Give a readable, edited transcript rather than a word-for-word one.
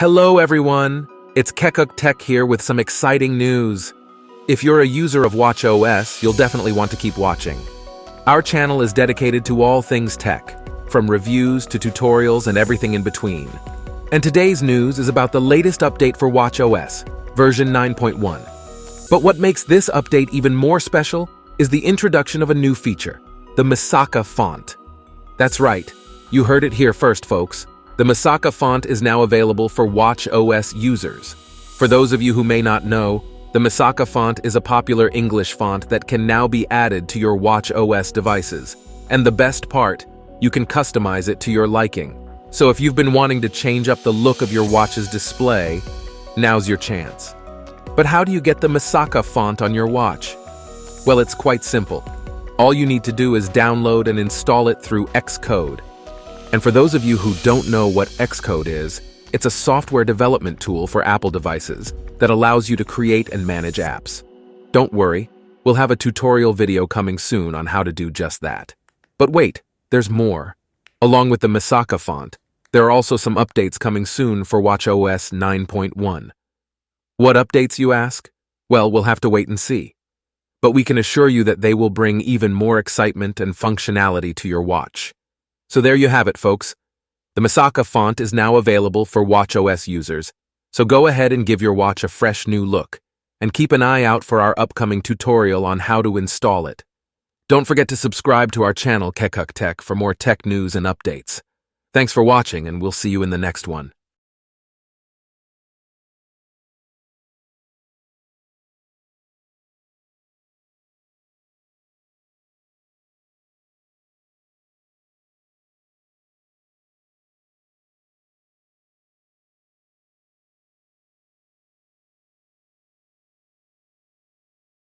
Hello everyone, it's Kekuk Tech here with some exciting news. If you're a user of watchOS, you'll definitely want to keep watching. Our channel is dedicated to all things tech, from reviews to tutorials and everything in between. And today's news is about the latest update for watchOS, version 9.1. But what makes this update even more special is the introduction of a new feature, the misaka font. That's right, you heard it here first, folks. The misaka font is now available for watchOS users. For those of you who may not know, the misaka font is a popular English font that can now be added to your watchOS devices. And the best part, you can customize it to your liking. So if you've been wanting to change up the look of your watch's display, now's your chance. But how do you get the misaka font on your watch? Well, it's quite simple. All you need to do is download and install it through xcode. And for those of you who don't know what xcode is, it's a software development tool for Apple devices that allows you to create and manage apps. Don't worry, we'll have a tutorial video coming soon on how to do just that. But wait, there's more. Along with the misaka font, there are also some updates coming soon for watchOS 9.1. What updates, you ask? Well, we'll have to wait and see. But we can assure you that they will bring even more excitement and functionality to your watch. So there you have it, folks. The misaka font is now available for watchOS users, so go ahead and give your watch a fresh new look, and keep an eye out for our upcoming tutorial on how to install it. Don't forget to subscribe to our channel Kekuk Tech for more tech news and updates. Thanks for watching, and we'll see you in the next one.